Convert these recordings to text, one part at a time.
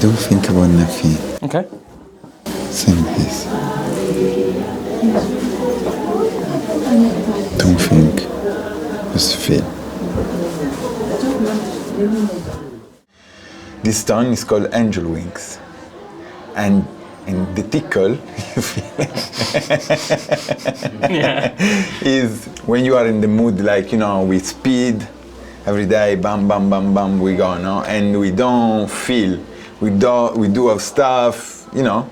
Don't think about nothing. Okay. Same this. Don't think. Just feel. This stone is called angel wings. And in the tickle, is when you are in the mood, like, you know, with speed, every day, bam, bam, bam, bam, we go, no? And we don't feel, we do our stuff, you know?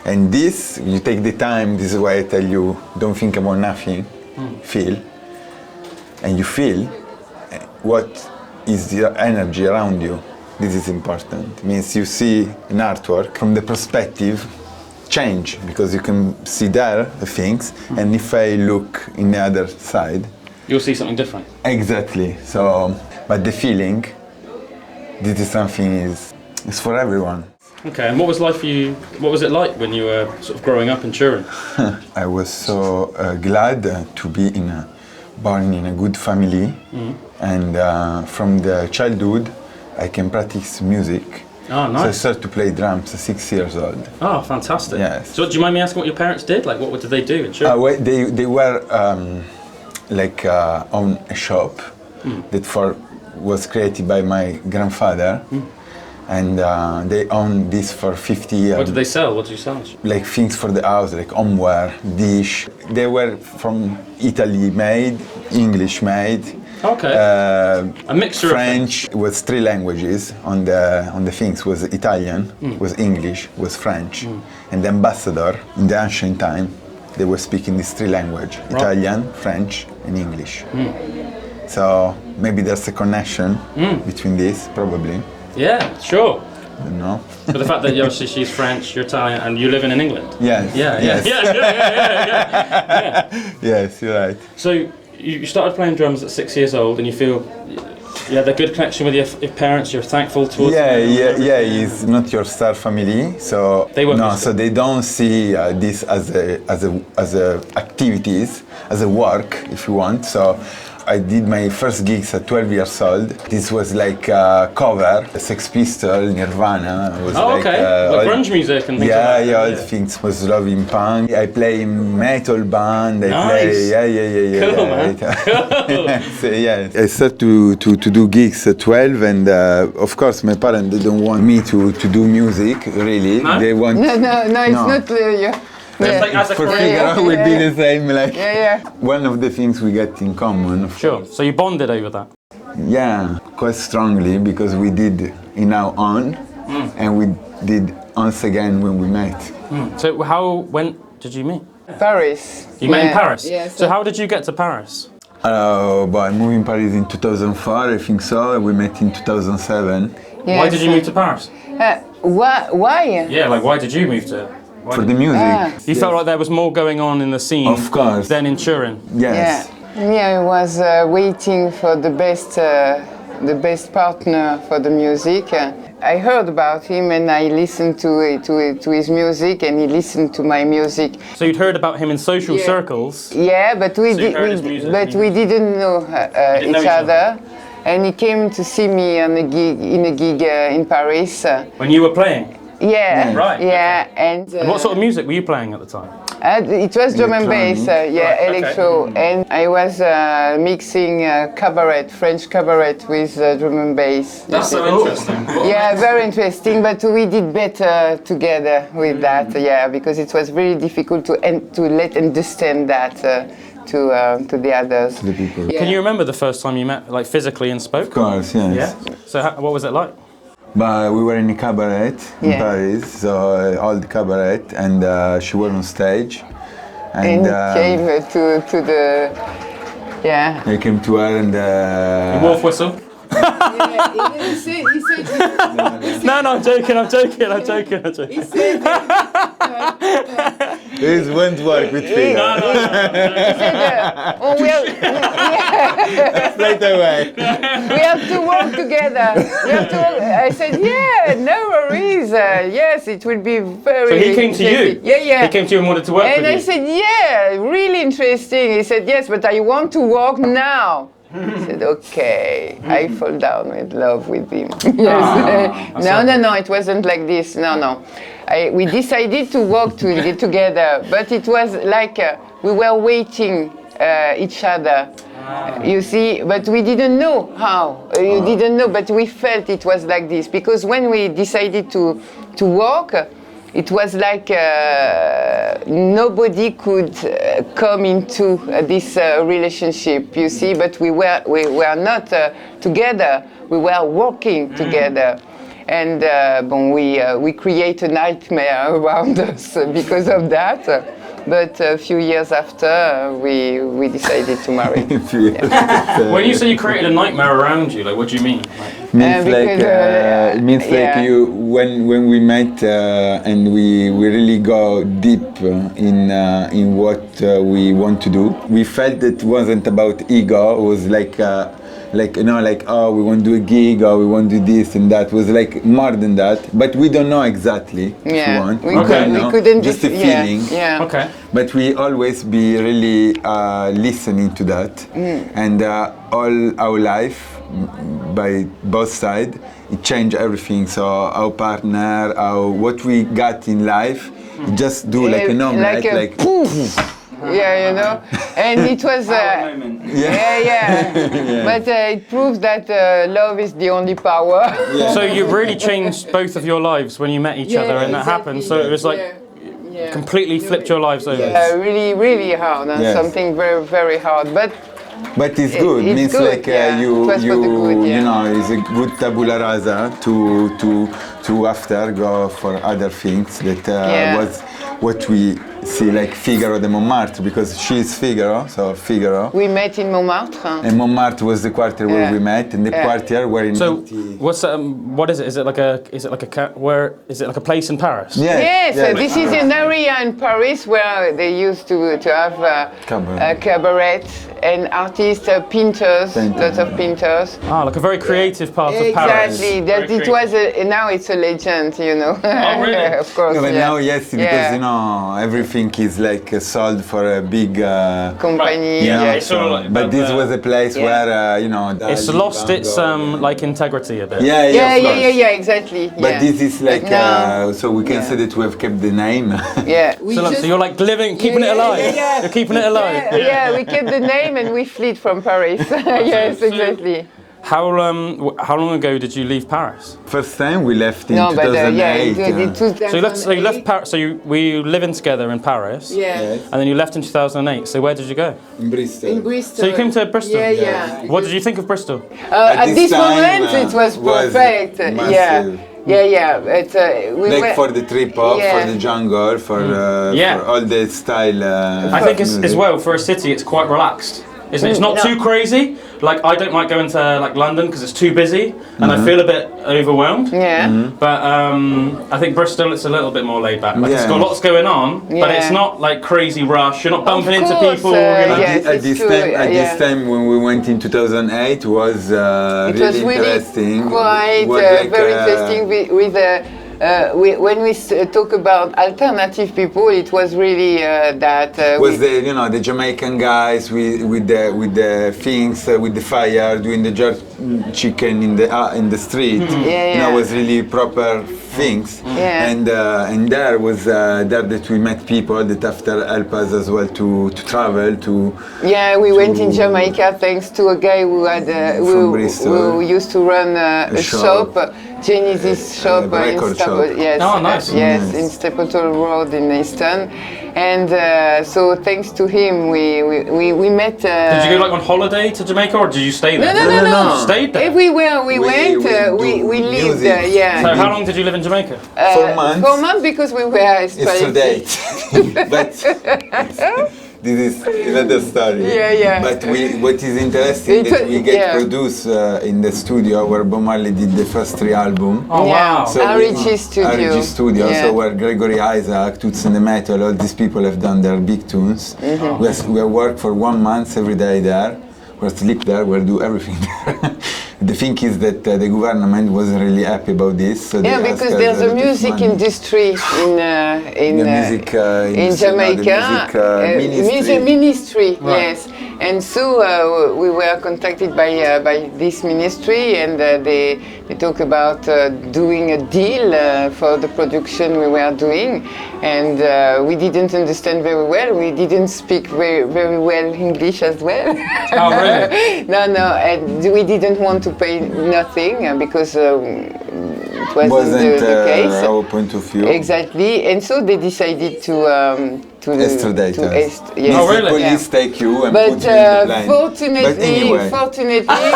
And this, you take the time, this is why I tell you, don't think about nothing, feel. And you feel what is the energy around you. This is important. It means you see an artwork from the perspective change, because you can see there the things, and if I look in the other side, you'll see something different. Exactly. So, but the feeling, this is something is for everyone. Okay, and what was life for you? What was it like when you were sort of growing up in Turin? I was so glad to be born in a good family, and from the childhood I can practice music. Oh, nice. So I started to play drums at 6 years old. Oh, fantastic. Yes. So do you mind me asking what your parents did? Like, what did they do in Turin? They were own a shop that was created by my grandfather. And they owned this for 50 years. What did they sell? What did you sell? Like things for the house, like homeware, dish. They were from Italy made, English made. Okay. A mixture French. It was 3 languages on the things. Was Italian, was English, was French. And the ambassador in the ancient time, they were speaking these 3 languages: Italian, French, and English. So maybe there's a connection between these, probably. Yeah, sure. You know. But the fact that obviously she's French, you're Italian, and you live in England. Yes. Yeah. Yes, you're right. So you started playing drums at 6 years old, and you feel you had a good connection with your parents. You're thankful towards them. Yeah. It's not your star family, so so they don't see this as a activities, as a work, if you want. So I did my first gigs at 12 years old. This was like a cover, Sex Pistols, Nirvana. Was like grunge music and things like that. Yeah, all things. Was loving punk. I play in metal band. Nice. Cool, man. Cool. So, I started to do gigs at 12, and of course my parents didn't want me to do music, really. No? They want... No, it's not you. Like as a for career. Figaro would be the same, like Yeah. one of the things we get in common. Sure. So you bonded over that? Yeah, quite strongly, because we did in our own, and we did once again when we met. So when did you meet? Paris. You met in Paris? Yes. So how did you get to Paris? But I moved in Paris in 2004, I think so. We met in 2007. Yes. Why did you move to Paris? Why? Yeah, like why did you move to? For the music. You felt like there was more going on in the scene, of course, than in Turin. Yes. Yeah, I was waiting for the best partner for the music. I heard about him and I listened to his music, and he listened to my music. So you'd heard about him in social circles. Yeah, but we didn't know each other. And he came to see me on a gig in Paris. When you were playing. Yeah, right. Yeah, and what sort of music were you playing at the time? It was drum and bass, electro, and I was mixing French cabaret with drum and bass. That's so interesting. Yeah, very interesting, but we did better together with that, because it was very difficult to let understand that to the others. To the people. Can you remember the first time you met, like physically, and spoke? Of course, yes. Yeah. So what was it like? But we were in a cabaret in Paris, so all the cabaret, and she was on stage. And came to the, I came to her and... wolf whistle? He said No, I'm joking. He said this won't work with Figaro. No. He said, Straight away. We have to work together. I said, no worries. Yes, it will be very. So he came to you? Yeah. He came to you and wanted to work with you? And I said, really interesting. He said, yes, but I want to work now. I said, okay, I fall down with love with him. Yes. No, it wasn't like this. No. We decided to work together, but it was like we were waiting each other. You see, but we didn't know how. You didn't know, but we felt it was like this because when we decided to work, it was like nobody could come into this relationship. You see, but we were not together. We were working together. And we create a nightmare around us because of that. But a few years after, we decided to marry. When you say you created a nightmare around you, like what do you mean? It means like you when we met and we really go deep in what we want to do. We felt it wasn't about ego. It was like we want to do a gig or we want to do this and that. It was like more than that, but we don't know exactly if you want. We couldn't just a feeling. Yeah. Okay. But we always be really listening to that, and all our life, by both sides, it changed everything. So our partner, what we got in life, just do like an omelette, like poof. Yeah, you know, and it was, but it proves that love is the only power. So you really changed both of your lives when you met each other, and that happened. So it was like completely flipped your lives over. Really, really hard, and something very, very hard. But it's good. It means good, like you know, it's a good tabula rasa to after go for other things that was what we see, like Figaro de Montmartre, because she's Figaro, so Figaro. We met in Montmartre. And Montmartre was the quarter where we met, and the quarter where in. So what is it? Is it like a place in Paris? Yes. This is an area in Paris where they used to have a cabaret and artists, painters, lots of painters. Like a very creative part of Paris. Exactly. It was now it's a legend, you know. Oh, really? Of course. No, but now because you know everything is like sold for a big company. But this was a place where you know it's lost its like integrity a bit. Yeah, exactly. But this is like so we can say that we have kept the name. So you're like keeping it alive. You're keeping it alive. We kept the name and we fled from Paris. Yes, exactly. How long ago did you leave Paris? First time we left in 2008. So you left Paris. So we were living together in Paris. Yes. And then you left in 2008. So where did you go? In Bristol. So you came to Bristol. Yeah. What did you think of Bristol? At this moment, it was perfect. Massive. Yeah. For the trip up, for the jungle, for all the style. I think as well for a city, it's quite relaxed. Isn't it? It's not too crazy. Like I don't like going to like London because it's too busy and I feel a bit overwhelmed. Yeah. But I think Bristol it's a little bit more laid back. Like it's got lots going on, but it's not like crazy rush. You're not bumping into people. At this time when we went in 2008 was really interesting. Quite very interesting when we talk about alternative people, it was really that was the Jamaican guys with the things with the fire doing the jerk chicken in the street. It was really proper things. And there was there that we met people that after help us as well to travel to. We went in Jamaica thanks to a guy who had who used to run a shop. Genesis shop in Stapleton. Yes. Oh, nice. Yes, in Stapleton Road in Easton, and so thanks to him, we met. Did you go like on holiday to Jamaica, or did you stay there? No. Stayed there. Everywhere we went, we lived there. Yeah. So how long did you live in Jamaica? 4 months. 4 months because we were extradited. But. This is another story. But what is interesting that we get produced in the studio where Bob Marley did the first 3 albums. Oh wow! So RG Studio. So where Gregory Isaac, Toots and the Metal, all these people have done their big tunes. We worked for 1 month every day there. We sleep there. We do everything there. The thing is that the government wasn't really happy about this. So because there's a music industry in Jamaica. Ministry. Yes, And so we were contacted by this ministry, and they talk about doing a deal for the production we were doing. And we didn't understand very well. We didn't speak very well English as well. Oh, really? No, and we didn't want to pay nothing because it wasn't the case. Our point of view. Exactly, and so they decided to extradite us. Yes. Oh, really? Police take you and But put you in the line. fortunately,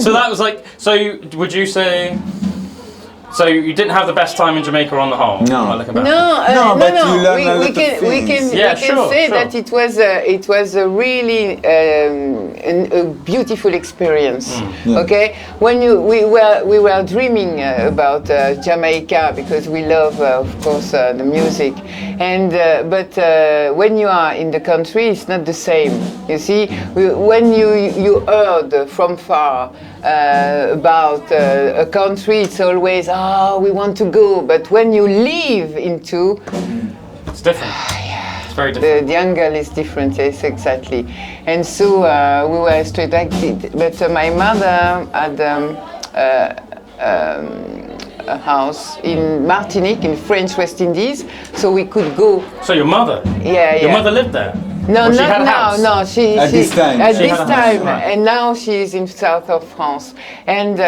So that was like, so would you say, so you didn't have the best time in Jamaica on the whole? No. Looking back? no, but you learn a lot of we things. can Yeah, say sure. that it was a really a beautiful experience. Yeah. Okay, when we were dreaming about Jamaica because we love, of course, the music, and but when you are in the country, it's not the same. You see, when you heard from far about a country, it's always we want to go. But when you live into, It's different. It's very different. the angle is different. Yes, exactly. And so we were extradited. But my mother had a house in Martinique, in French West Indies, so we could go. So your mother? Yeah. Your mother lived there? No, Or she had a not house? now. No, she At this time. At She this had a house, time, right. and now she is in south of France. And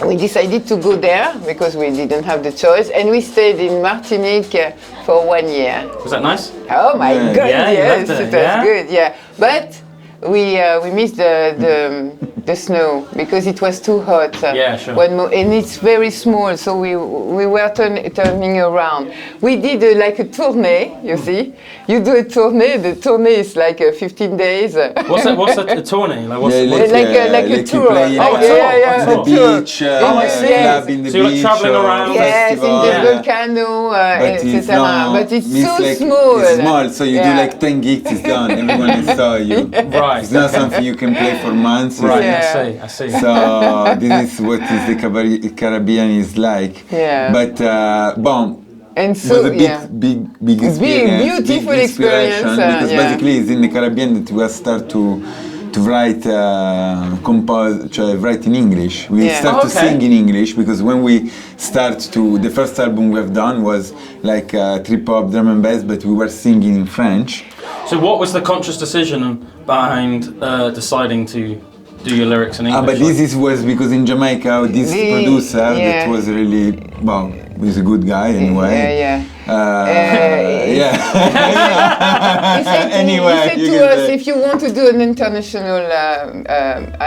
we decided to go there because we didn't have the choice, and we stayed in Martinique for 1 year. Was that nice? Oh my Yeah. God! Yeah, you Yes, loved it, it was yeah? good. Yeah, but we missed the snow because it was too hot. Yeah, sure. And it's very small, so we were turning around. We did like a tournée. You see, you do a tournée. The tournée is like 15 days. What's a tourney? Like, what's, Yeah, what's, like a you tour. play Oh, a at tour. Yeah, the a tour. beach, Yes. club in the So you're like beach, traveling around? Yes, in festival. the Yeah. volcano, But it's etc. not, But it's means so like, small. It's small, so you do Yeah. like 10 gigs, it's done. Everyone saw you. Right. It's not something you can play for months. Right, Yeah. I see. So this is what is the Caribbean is like. Yeah. But bon, And it so, was a big, yeah. big experience, beautiful big inspiration, experience, because yeah. basically it's in the Caribbean that we start to write, write in English. We Yeah. start Oh, to okay. sing in English because when we start to, the first album we've done was like trip hop, drum and bass, but we were singing in French. So what was the conscious decision behind deciding to do your lyrics in English? But this was because in Jamaica, this producer yeah. that was really, well, he's a good guy anyway. Yeah. Yeah. He said Anyway, to you can us, say. if you want to do an international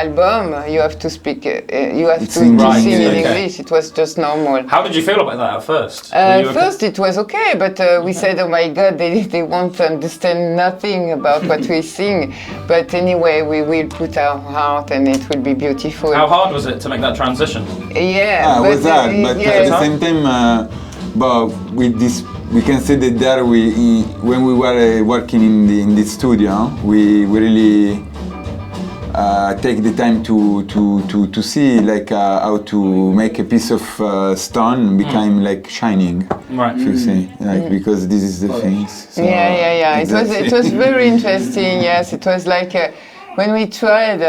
album, you have to speak, you have It's to in sing in English. Okay. English. It was just normal. How did you feel about that at first? Were At you okay? first it was okay, but we said, oh my God, they won't understand nothing about what we sing. But anyway, we will put our heart and it will be beautiful. How hard was it to make that transition? Yeah, It was hard, but yeah. at the same time, but with this, we can say that there when we were working in the studio, we really take the time to see like how to make a piece of stone become like shining. Right. If you see, like because this is the things. So Yeah. exactly. It was very interesting. Yes, it was like when we tried.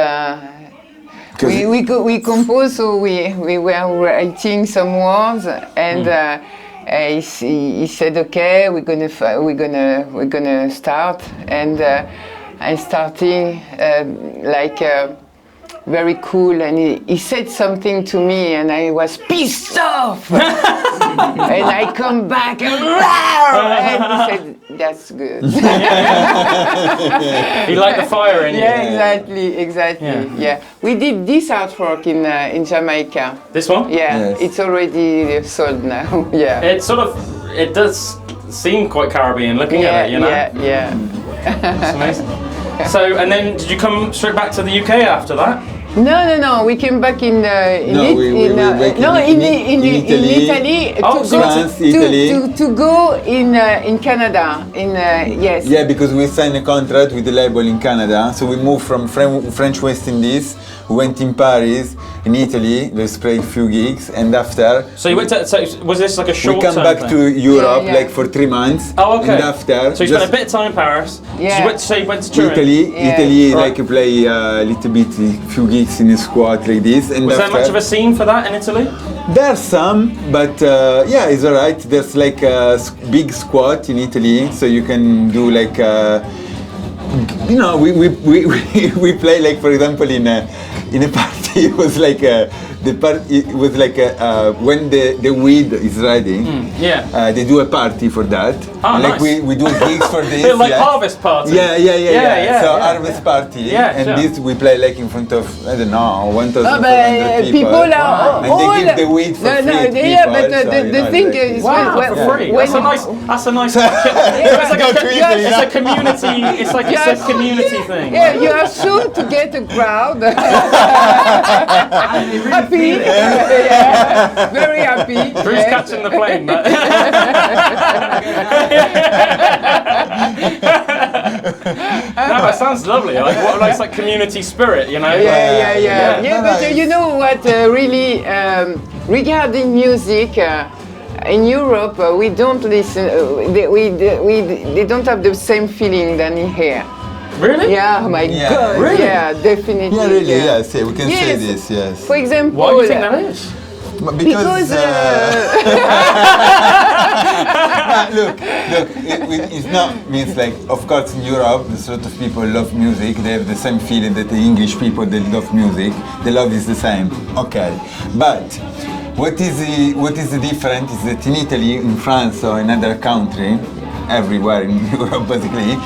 We composed, so we were writing some words, and he said, "Okay, we're gonna start," and I starting like. Very cool, and he said something to me, and I was pissed off. And I come back and he said, "That's good." You like the fire in you? Yeah, exactly. Yeah. We did this artwork in Jamaica. This one? Yeah, Yes. it's already sold now. Yeah. It does seem quite Caribbean looking at it, you know? Yeah. It's amazing. So, and then did you come straight back to the UK after that? No. We came back in Italy to go in Canada. Yes. Yeah, because we signed a contract with the label in Canada. So we moved from French West Indies. We went in Paris, in Italy. We played a few gigs, and after. So you went to. So was this like a short? We come back to Europe like for 3 months. Oh, okay. And after. So you spent a bit of time in Paris. Yeah. So you went to Turin. Italy, right. Like you play a little bit, few gigs in a squad like this. And was there much of a scene for that in Italy? There's some, but yeah, it's alright. There's like a big squad in Italy, so you can do like, you know, we play like, for example, in a party. It was like when the weed is ready. They do a party for that. Oh, like nice. we do gigs for this. Like harvest party. Yeah. So harvest party. Yeah, and sure. this we play like in front of 1,500 people are and they give the weed for free. But the thing is, wow, for free. That's a nice. It's a community. It's a community thing. Yeah, you are sure to get a crowd. Happy. Yeah, very happy. Drew's catching the plane. No, it sounds lovely. It's like community spirit, you know? Yeah, but you know what, really, regarding music, in Europe, we don't listen, they don't have the same feeling than in here. Really? Yeah, oh my God. Really? Yeah, definitely. Yeah, really, yes. We can say this, yes. For example... Why do you think that is? Because look, it's not means like, of course in Europe there's a lot of people love music, they have the same feeling that the English people, they love music, the love is the same, okay. But what is the difference is that in Italy, in France or in other country, everywhere in Europe basically,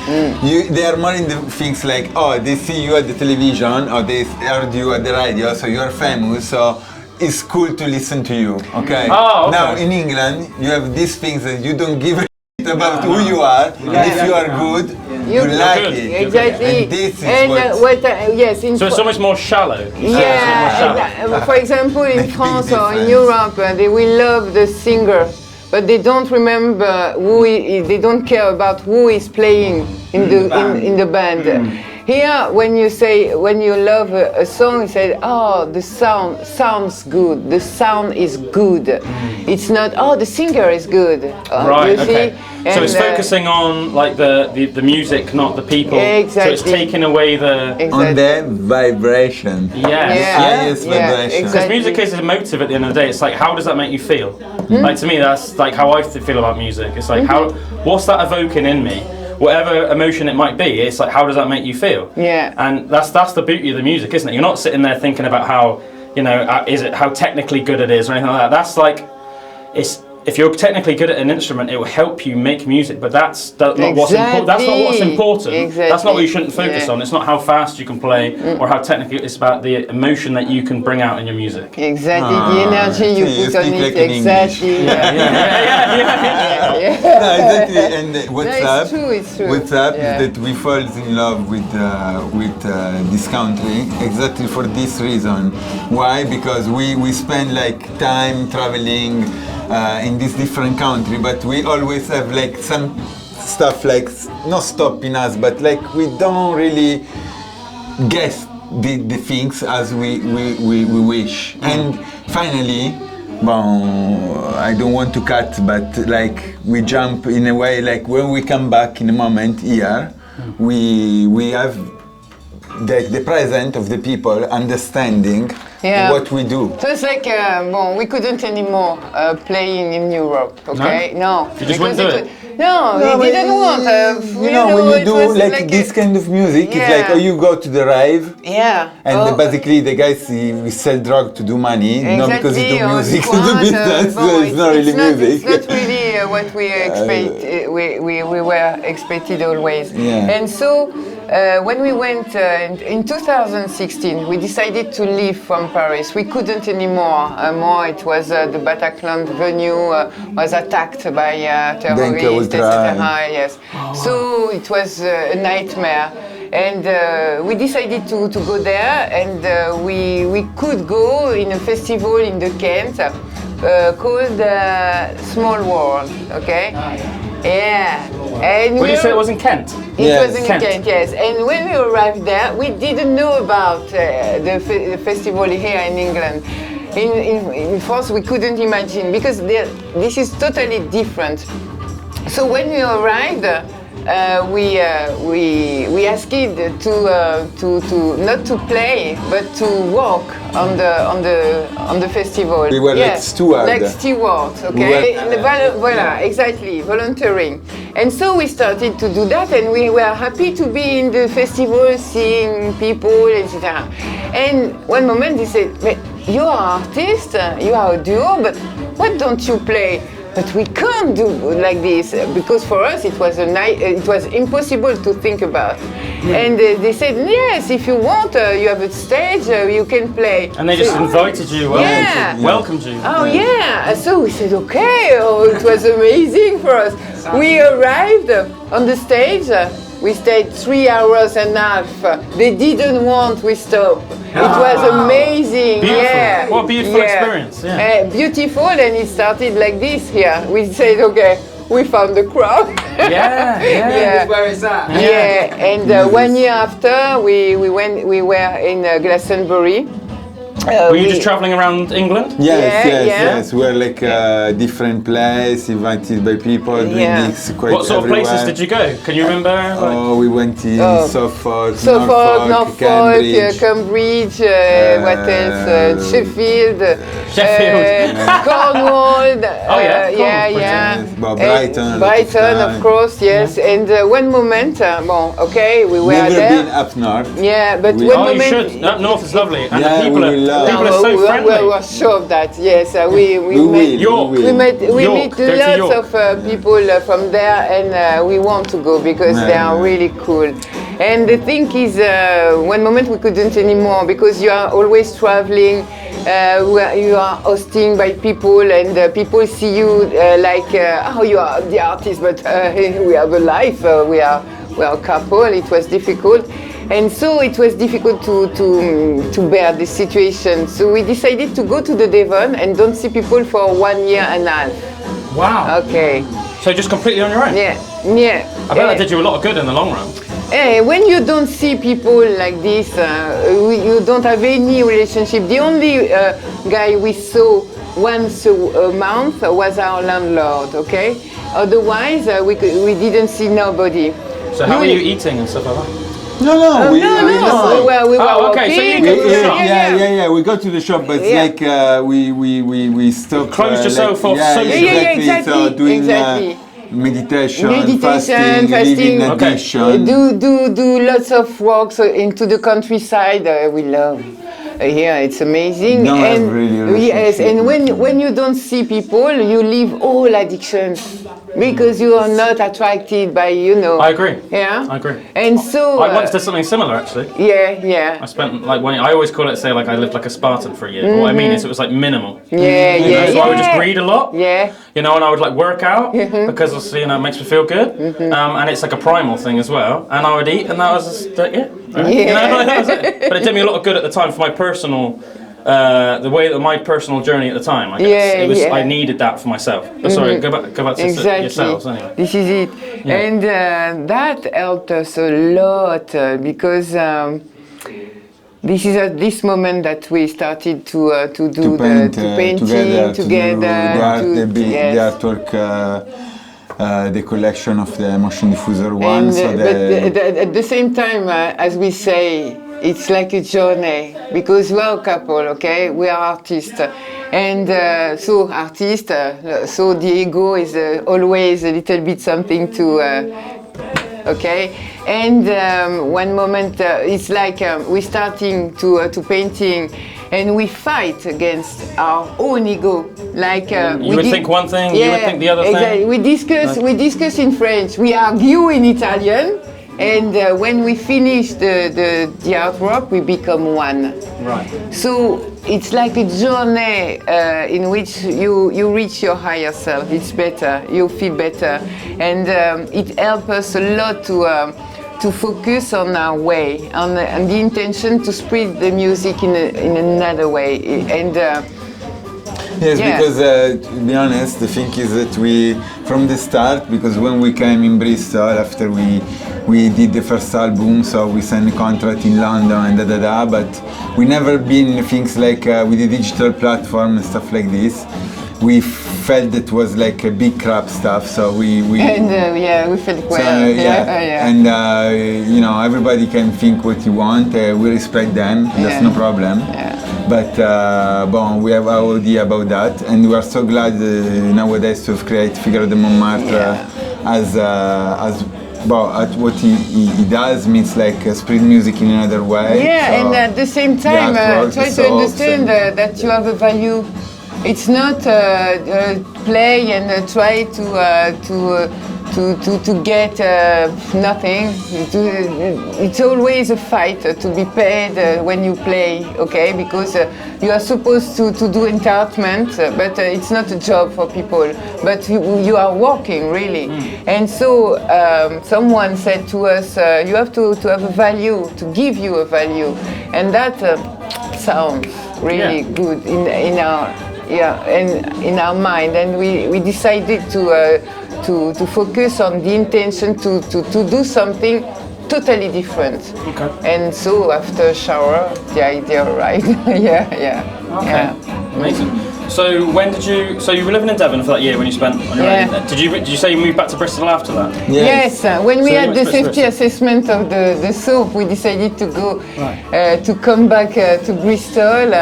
they are more in the things like, oh, they see you at the television or they heard you at the radio, so you're famous, so it's cool to listen to you, okay? Oh, okay. Now in England, you have these things that you don't give a shit about who you are, and if you are good, you like it. Exactly. And this is yes. So it's so much more shallow. Yeah. For example, in France or in Europe, they will love the singer, but they don't remember they don't care about who is playing in the band. Here, when you love a song, you say, oh, the sound sounds good. The sound is good. It's not, oh, the singer is good. Right. You Okay. see? So it's focusing on like the music, not the people. Exactly. So it's taking away on the vibration. Yes. Vibration. Because music is emotive at the end of the day. It's like, how does that make you feel? Like to me, that's like how I feel about music. It's like, what's that evoking in me? Whatever emotion it might be, it's like, how does that make you feel? Yeah. And that's the beauty of the music, isn't it? You're not sitting there thinking about how, you know, how technically good it is or anything like that. That's like, if you're technically good at an instrument, it will help you make music, but that's not what's important. That's not what's important. Exactly. That's not what you shouldn't focus on. It's not how fast you can play or how technically. It's about the emotion that you can bring out in your music. Exactly, the energy you put on it. Like exactly. No, exactly. And it's true. What's up is that we fall in love with this country exactly for this reason. Why? Because we spend like time traveling in this different country, but we always have like some stuff like not stopping us, but like we don't really guess the things as we wish. And finally, well, I don't want to cut, but like we jump in a way, like when we come back in a moment here, we have the present of the people understanding what we do. So it's like, we couldn't anymore playing in Europe, okay? No. You just wouldn't do it? No, we didn't want. When you do like this kind of music, it's like, you go to the rave, and basically the guys we sell drugs to do money, not because you do music to do business. So it's not really music. It's not really what we expect. We were expected always. And so when we went in 2016, we decided to leave from Paris. We couldn't anymore. It was the Bataclan venue was attacked by terrorists, etc. Yes. So it was a nightmare. And we decided to go there, and we could go in a festival in the Kent called Small World, okay? Yeah. And What did you say it was in Kent? It was in Kent. Kent, yes. And when we arrived there, we didn't know about the festival here in England. In France, we couldn't imagine because this is totally different. So when we arrived, we asked to not to play but to walk on the festival. We were like stewards. Like stewards, okay? Voilà, exactly, volunteering. And so we started to do that, and we were happy to be in the festival, seeing people, etc. And one moment they said, "You are an artist, you are a duo, but why don't you play?" But we can't do like this because for us it was impossible to think about. And they said, yes, if you want, you have a stage, you can play. And they just invited you, welcomed you. Oh yeah, so we said, okay, it was amazing for us. We arrived on the stage, we stayed 3 hours and a half. They didn't want we stop. It was amazing. Beautiful. Yeah. What a beautiful experience. Yeah. Beautiful, and it started like this here. We said, okay, we found the crowd. Yeah. Yeah. Where is that? Yeah, and 1 year after, we were in Glastonbury. Were you just traveling around England? Yes. We're like different place, invited by people, doing this quite What sort of everywhere. places did you go? Can you remember? Oh, we went in Suffolk, Norfolk, Cambridge. What else? Sheffield. Cornwall. Brighton, of course, yes. Yeah. And one moment, we were Never there. been up north. Yeah, but one moment. You should. Up north is lovely, and Yeah, the people are so friendly. We were sure of that. Yes, we met lots of people from there, and we want to go because they are really cool. And the thing is, one moment we couldn't anymore because you are always traveling. You are hosting by people, and people see you you are the artist, but we have a life. We are a couple. It was difficult. And so it was difficult to bear this situation. So we decided to go to the Devon and don't see people for 1 year and a half. Wow. Okay. So just completely on your own? Yeah. I bet that did you a lot of good in the long run. When you don't see people like this, you don't have any relationship. The only guy we saw once a month was our landlord, okay? Otherwise, we didn't see nobody. So how are you eating and stuff like that? No. We were okay, so you walking. go to the shop. Yeah. We go to the shop, but it's like we stop. Closed yourself off socially. Exactly. So doing meditation, fasting, living addiction. Do lots of walks into the countryside. We love. Here it's amazing. No, and really yes, and when you don't see people, you leave all addictions because you are not attracted by I agree. Yeah. I agree. And so I once did something similar actually. Yeah. I spent I always call it I lived like a Spartan for a year. But what I mean is it was like minimal. Yeah. So I would just read a lot. Yeah. And I would work out because it makes me feel good. And it's like a primal thing as well. And I would eat, and that was just that was it. But it did me a lot of good at the time for my personal, my personal journey at the time. I guess I needed that for myself. But sorry, go back to yourselves anyway. This is it, and that helped us a lot because. This is at this moment that we started to do painting together. The artwork, the collection of the Motion Diffuser One. But at the same time, as we say, it's like a journey because we are a couple, okay? We are artists. And so the ego is always a little bit something to... Okay, and one moment it's like we're starting to painting, and we fight against our own ego. Like you would think one thing, you would think the other thing. We discuss in French. We argue in Italian, and when we finish the artwork, we become one. Right. So it's like a journey in which you reach your higher self. It's better, you feel better, and it helps us a lot to focus on our way, on the intention to spread the music in another way. And yes, because to be honest, the thing is that we, from the start, because when we came in Bristol after we did the first album, so we signed a contract in London and but we never been in things like with the digital platform and stuff like this. We felt it was like a big crap stuff, so we we felt well. So, and you know, everybody can think what you want. We respect them. That's no problem. But we have our idea about that, and we are so glad nowadays to have created Figaro de Montmartre as what he does means like spread music in another way. Yeah, so and at the same time, try to understand that you have a value. It's not play and try to get nothing. It's always a fight to be paid when you play, okay? Because you are supposed to do entertainment, but it's not a job for people. But you are working, really. And so someone said to us, you have to have a value, to give you a value. And that sounds really good in our... in our mind, and we decided to focus on the intention to do something totally different. Okay. And so after shower, the idea arrived. Okay. Amazing. So when did you? So you were living in Devon for that year when you spent on your own. Did you say you moved back to Bristol after that? Yes. When we had the safety assessment of the soap, we decided to go to come back to Bristol.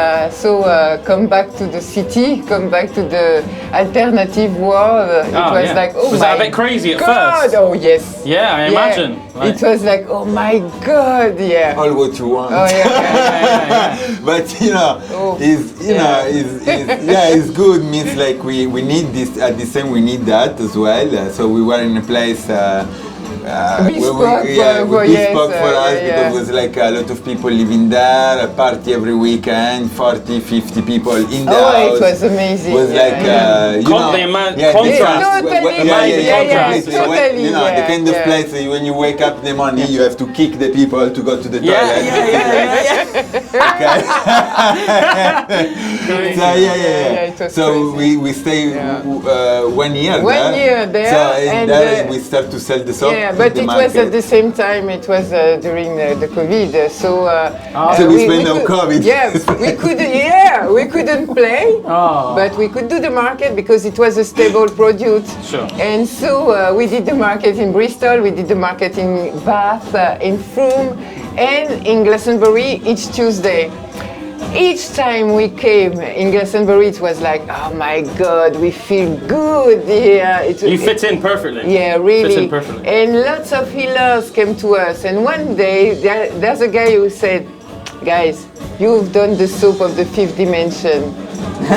Come back to the city, come back to the alternative world. It was like, oh was my that a bit crazy at God! first? Oh yes. Yeah, I imagine. Like, it was like, oh my God, all what you want. Oh yeah. But you know, it's good. Means like we need this at the same. We need that as well. So we were in a place bespoke for us because it was like a lot of people living there. A party every weekend, 40, 50 people in the house. It was amazing. It was like totally. You know, the kind of place when you wake up in the morning, you have to kick the people to go to the toilet. So we stay 1 year there. So and then we start to sell the soap. Yeah, but it was at the same time. It was during the COVID. So we spent no COVID. Yes, we couldn't play, but we could do the market because it was a stable product. Sure. And so we did the market in Bristol. We did the market in Bath, in Frome, and in Glastonbury each Tuesday. Each time we came in Glastonbury, it was like, oh my God, we feel good here. You fit in perfectly. Yeah, really. Fit in perfectly. And lots of healers came to us. And one day, there's a guy who said, guys, you've done the soap of the fifth dimension. What?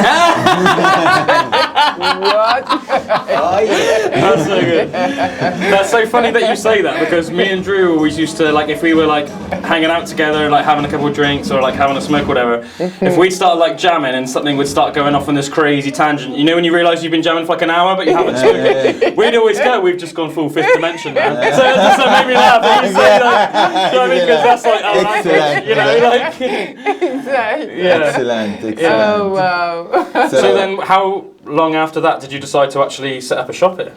That's so good. That's so funny that you say that, because me and Drew always used to, like, if we were like hanging out together, like having a couple of drinks or like having a smoke or whatever, if we'd start like jamming and something would start going off on this crazy tangent, you know, when you realise you've been jamming for like an hour but you haven't spoken, we'd always go, we've just gone full fifth dimension now. So it just made me laugh. When you say that, you know what I mean? Because that's like our language, you know, like. Exactly. Excellent. Oh wow. So then, how long after that did you decide to actually set up a shop here?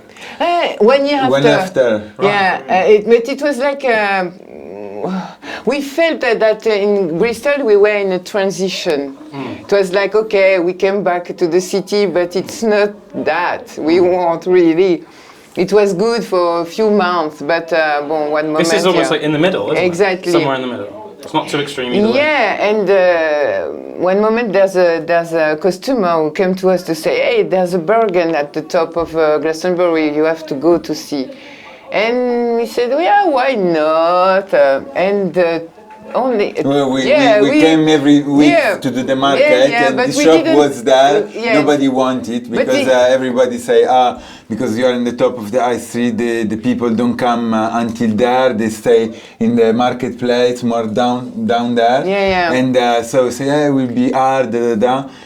1 year after. 1 year after. Yeah, but it was like we felt that in Bristol we were in a transition. It was like, okay, we came back to the city, but it's not that. We won't really. It was good for a few months, but one moment. This is almost like in the middle, isn't it? Exactly. Somewhere in the middle. It's not too extreme either way. Yeah, and one moment there's a customer who came to us to say, hey, there's a Bergen at the top of Glastonbury, you have to go to see. And we said, yeah, why not? We came every week to do the market, and the shop was there. Nobody wanted because everybody say, because you are in the top of the high street, the people don't come until there. They stay in the marketplace, more down there. And so we say, it will be hard. But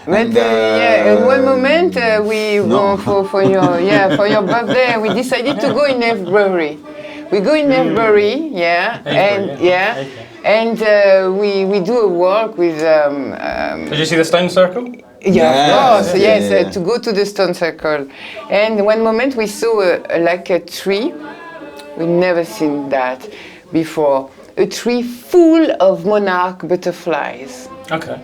in one moment for your birthday, we decided to go in February. We go in Avebury, yeah, and yeah, Okay. and we do a walk with. Did you see the stone circle? Yeah, of course, yes, yeah. to go to the stone circle. And one moment we saw like a tree. We never seen that before. A tree full of monarch butterflies. Okay.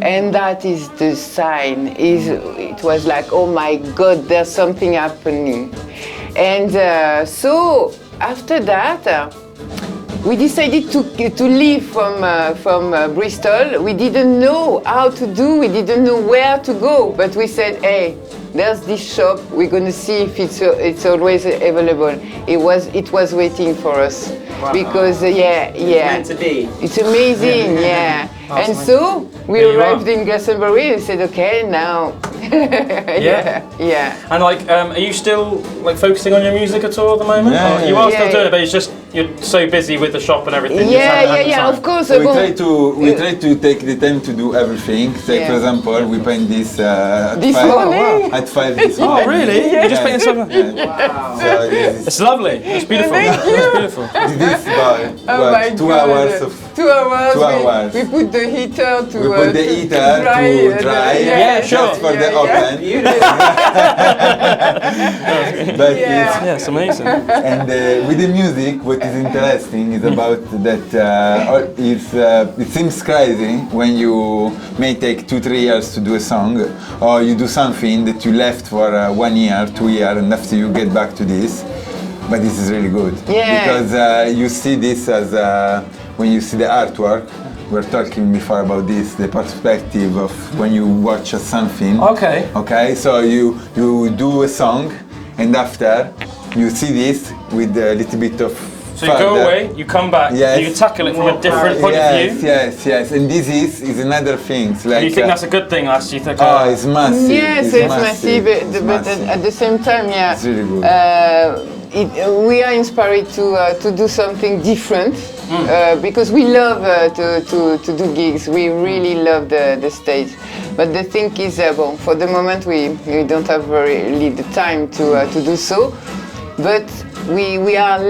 And that is the sign. It was like, oh my God, there's something happening. And so after that, we decided to leave from Bristol. We didn't know how to do. We didn't know where to go. But we said, hey, there's this shop. We're gonna see if it's always available. It was waiting for us. Wow. Because It's meant to be. it's amazing, yeah. That's And amazing. so we Here you arrived are. in Glastonbury and said, okay, now. yeah. And like, are you still like focusing on your music at all at the moment? Yeah, Or you are yeah, still doing yeah. it, but it's just you're so busy with the shop and everything. you just haven't had the Yeah, time. of course. We bon, try to take the time to do everything. Like Yeah. for example, we paint this at This 5. morning? At 5 this Oh, morning. really? You just painted something? Wow. So this It's lovely. It's beautiful. Thank It's beautiful. is this about Oh my what, 2 God. hours of 2 hours. 2 hours. We put the heater to We put the heater to dry, Yeah, sure. just for the yeah. oven. But Yeah. Yeah, it's amazing. and with the music, what is interesting is about that it seems crazy when you may take 2-3 years to do a song, or you do something that you left for 1 year, 2 years, and after you get back to this. But this is really good Yeah. because you see this as when you see the artwork. We were talking before about this, the perspective of when you watch something. Okay. Okay, so you do a song, and after you see this with a little bit of. So you go further. away, you come back, Yes. and you tackle it from a different point of Yes, view. yes, and this is another thing. Like, And you think that's a good thing, you think, oh, it's massive. Yes, it's massive, It's but massive. at the same time, yeah, It's really good. we are inspired to do something different because we love to do gigs. We really love the stage. But the thing is, well, for the moment, we don't have really the time to do so. But we are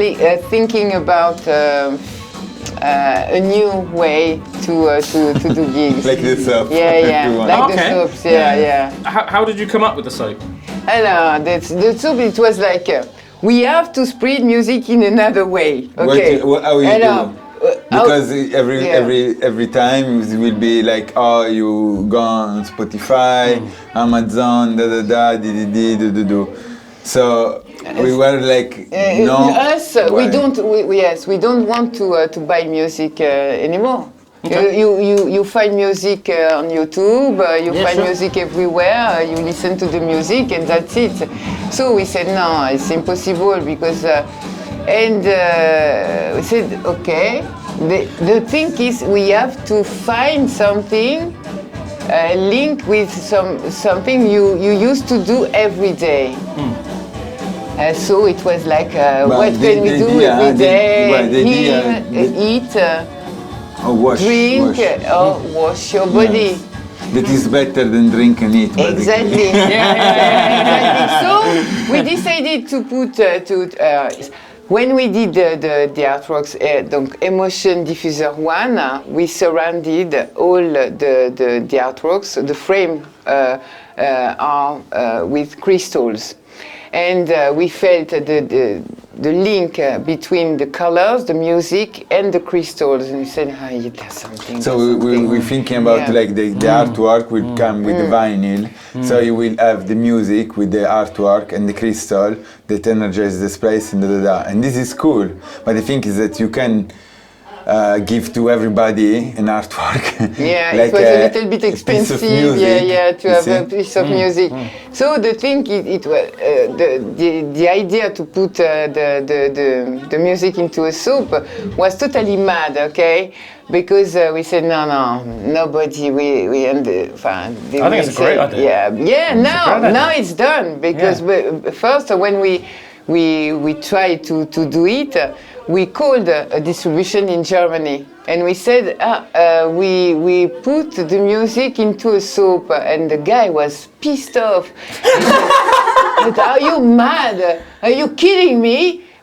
thinking about a new way to do gigs. Like the soap. Yeah, You want. like Okay. the soaps. Yeah. How did you come up with the soap? And the soap, it was like we have to spread music in another way. Okay. How you And, do? Because yeah. every time it will be like, oh, you go on Spotify, Amazon, do. So we were like, no. Us, we don't want to buy music anymore. Okay. You find music on YouTube, you find sure. music everywhere, you listen to the music and that's it. So we said, no, it's impossible because, we said, okay, the thing is we have to find something link with something you used to do every day. So it was like, what can we do every day? Eat, drink, wash your body. That is better than drink and eat. basically. Exactly. Exactly. So we decided to put when we did the artworks, donc Emotion Diffuser One, we surrounded all the artworks. The frame are with crystals. And we felt the link between the colors, the music, and the crystals. And we said, there's something. So we're thinking about like the artwork will come with the vinyl. So you will have the music with the artwork and the crystal that energizes the space and And this is cool. But the thing is that you can give to everybody an artwork. Yeah, like it was a little bit piece of expensive. music, To you have see? a piece of music. So the thing, it was the idea to put the music into a soap was totally mad. Okay, because we said nobody. I think it's a great idea. Yeah. Now it's done because first when we tried to do it. We called a distribution in Germany and we said, we put the music into a soap and the guy was pissed off. He said, are you mad? Are you kidding me?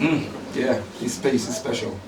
Yeah, this space is special.